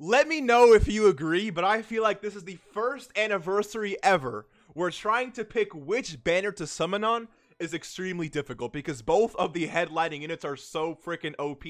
Let me know if you agree, but I feel like this is the first anniversary ever where trying to pick which banner to summon on is extremely difficult because both of the headlining units are so freaking OP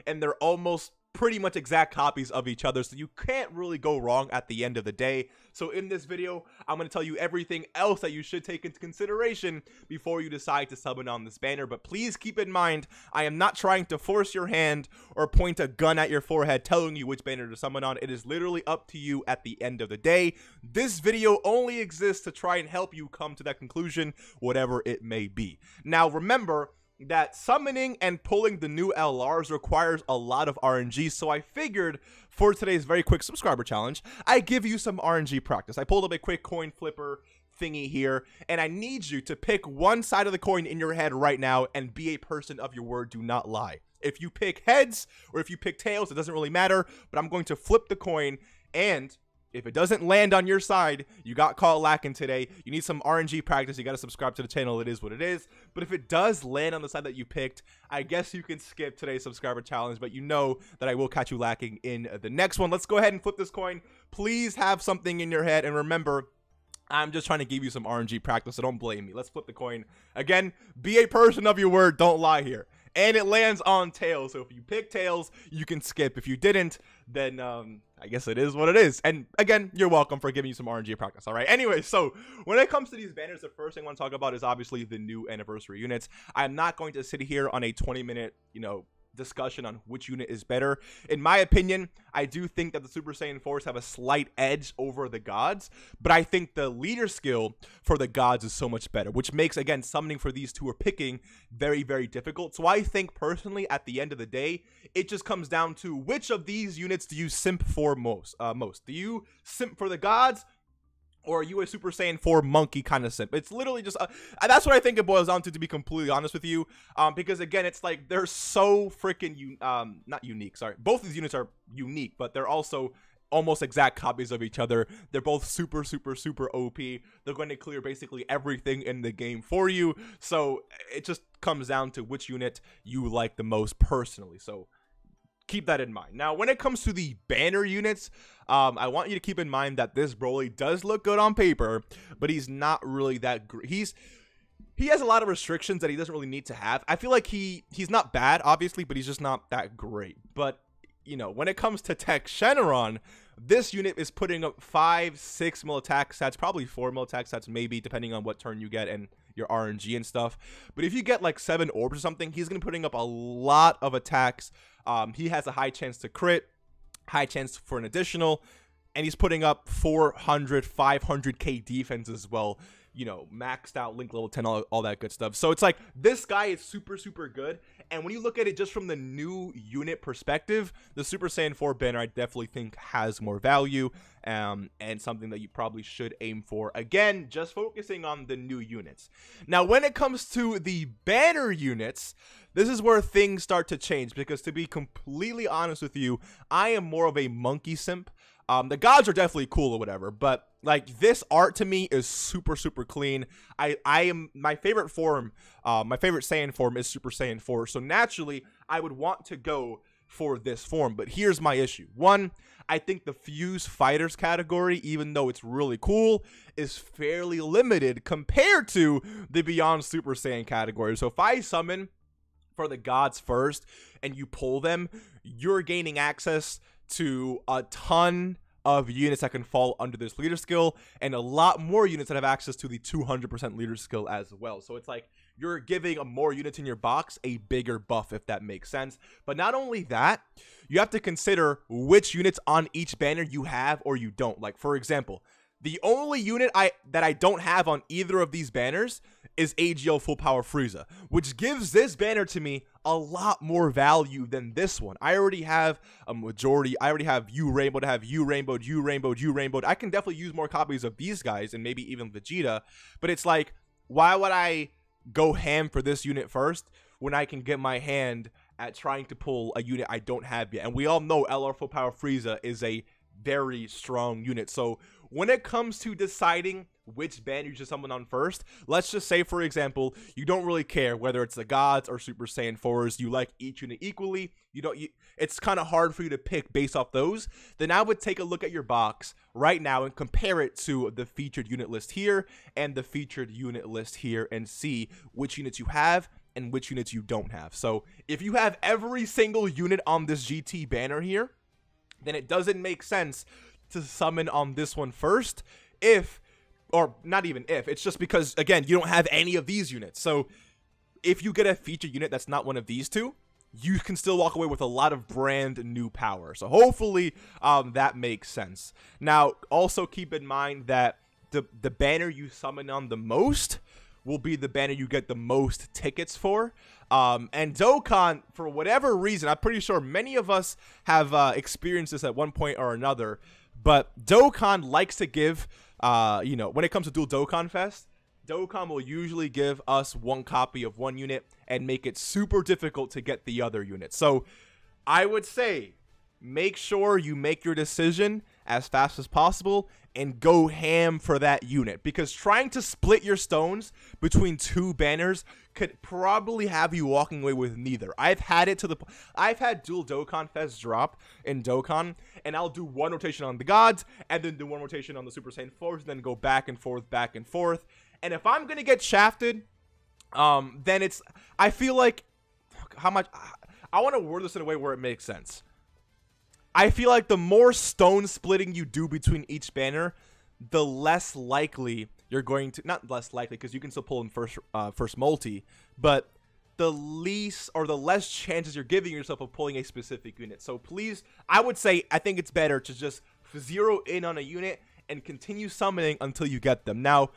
and they're almost pretty much exact copies of each other, so you can't really go wrong at the end of the day. So in this video, I'm going to tell you everything else that you should take into consideration before you decide to summon on this banner. But please keep in mind, I am not trying to force your hand or point a gun at your forehead telling you which banner to summon on. It is literally up to you at the end of the day. This video only exists to try and help you come to that conclusion, whatever it may be. Now remember that summoning and pulling the new LRs requires a lot of RNG, so I figured for today's very quick subscriber challenge, I give you some RNG practice. I pulled up a quick coin flipper thingy here, and I need you to pick one side of the coin in your head right now and be a person of your word. Do not lie. If you pick heads or if you pick tails, it doesn't really matter, but I'm going to flip the coin, and if it doesn't land on your side, you got caught lacking today. You need some RNG practice. You got to subscribe to the channel. It is what it is. But if it does land on the side that you picked, I guess you can skip today's subscriber challenge. But you know that I will catch you lacking in the next one. Let's go ahead and flip this coin. Please have something in your head. And remember, I'm just trying to give you some RNG practice, so don't blame me. Let's flip the coin. Again, be a person of your word. Don't lie here. And it lands on tails, so if you pick tails, you can skip. If you didn't, then I guess it is what it is. And again, you're welcome for giving you some RNG practice, all right? Anyway, so when it comes to these banners, the first thing I want to talk about is obviously the new anniversary units. I'm not going to sit here on a 20-minute, discussion on which unit is better. In my opinion, I do think that the Super Saiyan 4s have a slight edge over the gods, but I think the leader skill for the gods is so much better, which makes, again, summoning for these two or picking very, very difficult. So I think personally, at the end of the day, it just comes down to which of these units do you simp for most? Do you simp for the gods? Or are you a Super Saiyan 4 monkey kind of simp? It's literally just, that's what I think it boils down to be completely honest with you. Because again, it's like, they're so freaking, not unique, sorry. Both these units are unique, but they're also almost exact copies of each other. They're both super, super, super OP. They're going to clear basically everything in the game for you. So it just comes down to which unit you like the most personally. So keep that in mind. Now, when it comes to the banner units, I want you to keep in mind that this Broly does look good on paper, but he's not really that great. He has a lot of restrictions that he doesn't really need to have. I feel like he's not bad, obviously, but he's just not that great. But, when it comes to Tech Shenron, this unit is putting up 5-6 mil attack stats, probably 4 mil attack stats, maybe, depending on what turn you get and your RNG and stuff. But if you get like 7 orbs or something, he's going to be putting up a lot of attacks. He has a high chance to crit, high chance for an additional, and he's putting up 400, 500k defense as well. Maxed out, link level 10, all that good stuff. So it's like, this guy is super, super good. And when you look at it just from the new unit perspective, the Super Saiyan 4 banner, I definitely think has more value, and something that you probably should aim for. Again, just focusing on the new units. Now, when it comes to the banner units, this is where things start to change, because to be completely honest with you, I am more of a monkey simp. The gods are definitely cool or whatever, but like, this art to me is super, super clean. I am, my favorite form, my favorite Saiyan form is Super Saiyan 4. So naturally, I would want to go for this form. But here's my issue. One, I think the Fuse Fighters category, even though it's really cool, is fairly limited compared to the Beyond Super Saiyan category. So if I summon for the gods first and you pull them, you're gaining access to a ton of units that can fall under this leader skill, and a lot more units that have access to the 200% leader skill as well. So it's like, you're giving more units in your box a bigger buff, if that makes sense. But not only that, you have to consider which units on each banner you have or you don't. Like, for example, the only unit that I don't have on either of these banners is AGL Full Power Frieza, which gives this banner to me a lot more value than this one. I already have a majority. I already have U Rainbow, have U Rainbowed, U Rainbowed, U Rainbowed. I can definitely use more copies of these guys and maybe even Vegeta, but it's like, why would I go ham for this unit first when I can get my hand at trying to pull a unit I don't have yet? And we all know LR Full Power Frieza is a very strong unit. So when it comes to deciding which banner you should summon on first, let's just say, for example, you don't really care whether it's the gods or Super Saiyan 4s, you like each unit equally, it's kind of hard for you to pick based off those, then I would take a look at your box right now and compare it to the featured unit list here and the featured unit list here and see which units you have and which units you don't have. So if you have every single unit on this GT banner here, then it doesn't make sense to summon on this one first, or not even if, it's just because, again, you don't have any of these units. So if you get a featured unit that's not one of these two, you can still walk away with a lot of brand new power. So hopefully that makes sense. Now, also keep in mind that the banner you summon on the most will be the banner you get the most tickets for. And Dokkan, for whatever reason, I'm pretty sure many of us have experienced this at one point or another, but Dokkan likes to give, when it comes to Dual Dokkan Fest, Dokkan will usually give us one copy of one unit and make it super difficult to get the other unit. So I would say make sure you make your decision as fast as possible and go ham for that unit, because trying to split your stones between two banners could probably have you walking away with neither. I've had Dual Dokkan Fest drop in Dokkan, and I'll do one rotation on the gods and then do one rotation on the Super Saiyan 4s, and then go back and forth. And if I'm gonna get shafted, then I feel like I want to word this in a way where it makes sense. I feel like the more stone splitting you do between each banner, the less likely you're going to, not less likely because you can still pull in first multi, but the less chances you're giving yourself of pulling a specific unit. So please, I would say, I think it's better to just zero in on a unit and continue summoning until you get them. Now,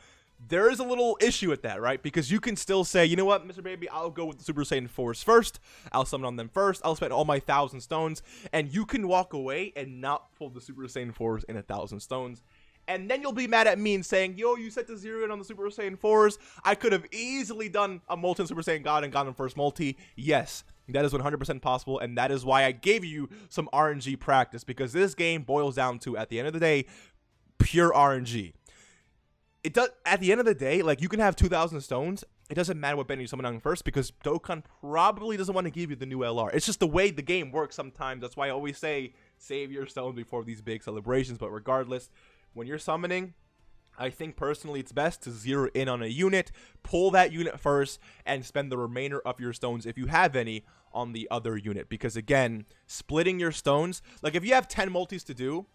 there is a little issue with that, right? Because you can still say, you know what, Mr. Baby, I'll go with the Super Saiyan 4s first. I'll summon on them first. I'll spend all my 1,000 stones. And you can walk away and not pull the Super Saiyan 4s in 1,000 stones. And then you'll be mad at me and saying, yo, you set to zero in on the Super Saiyan 4s. I could have easily done a Molten Super Saiyan God and gotten first multi. Yes, that is 100% possible. And that is why I gave you some RNG practice. Because this game boils down to, at the end of the day, pure RNG. It does, at the end of the day, like, you can have 2,000 stones. It doesn't matter what banner you summon on first, because Dokkan probably doesn't want to give you the new LR. It's just the way the game works sometimes. That's why I always say save your stones before these big celebrations. But regardless, when you're summoning, I think personally it's best to zero in on a unit, pull that unit first, and spend the remainder of your stones, if you have any, on the other unit. Because again, splitting your stones, like if you have 10 multis to do,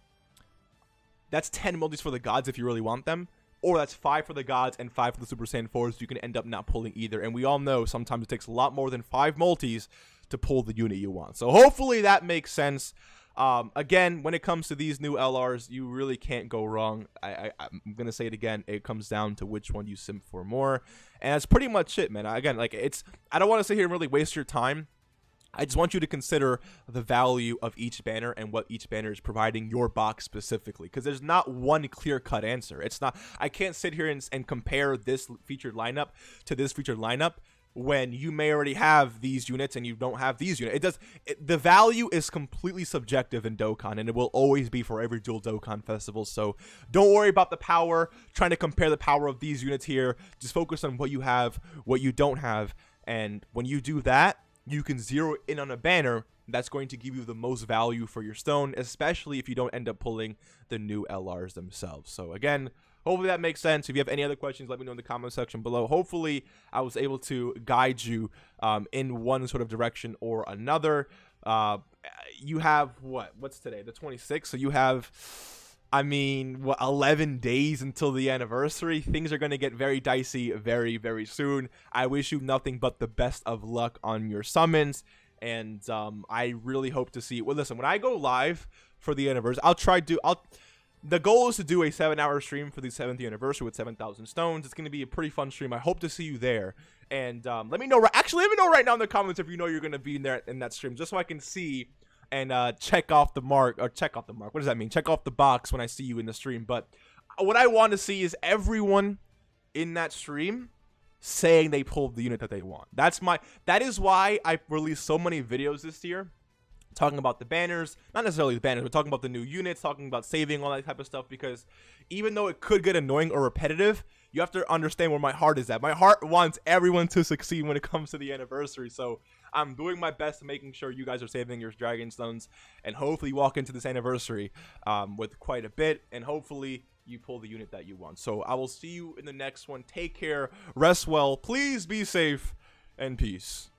that's 10 multis for the gods if you really want them. Or that's 5 for the gods and 5 for the Super Saiyan 4s. You can end up not pulling either. And we all know sometimes it takes a lot more than 5 multis to pull the unit you want. So hopefully that makes sense. Again, when it comes to these new LRs, you really can't go wrong. I'm going to say it again. It comes down to which one you simp for more. And that's pretty much it, man. Again, like, I don't want to sit here and really waste your time. I just want you to consider the value of each banner and what each banner is providing your box specifically, because there's not one clear-cut answer. I can't sit here and compare this featured lineup to this featured lineup when you may already have these units and you don't have these units. The value is completely subjective in Dokkan, and it will always be for every Dual Dokkan festival. So don't worry about the power, trying to compare the power of these units here. Just focus on what you have, what you don't have, and when you do that, you can zero in on a banner that's going to give you the most value for your stone, especially if you don't end up pulling the new LRs themselves. So again, hopefully that makes sense. If you have any other questions, let me know in the comment section below. Hopefully I was able to guide you in one sort of direction or another. You have what's today, the 26th, so you have, I mean, 11 days until the anniversary. Things are going to get very dicey very, very soon. I wish you nothing but the best of luck on your summons. And I really hope to see, well, listen, when I go live for the anniversary, the goal is to do a 7-hour stream for the 7th anniversary with 7,000 stones. It's going to be a pretty fun stream. I hope to see you there. And let me know right now in the comments if you know you're going to be in there in that stream, just so I can see and check off the mark. What does that mean? Check off the box when I see you in the stream. But what I want to see is everyone in that stream saying they pulled the unit that they want. That is why I released so many videos this year talking about the banners, not necessarily the banners, but talking about the new units, talking about saving, all that type of stuff, because even though it could get annoying or repetitive, you have to understand where my heart is at. My heart wants everyone to succeed when it comes to the anniversary, so I'm doing my best to making sure you guys are saving your Dragon Stones, and hopefully walk into this anniversary with quite a bit, and hopefully you pull the unit that you want. So I will see you in the next one. Take care, rest well, please be safe, and peace.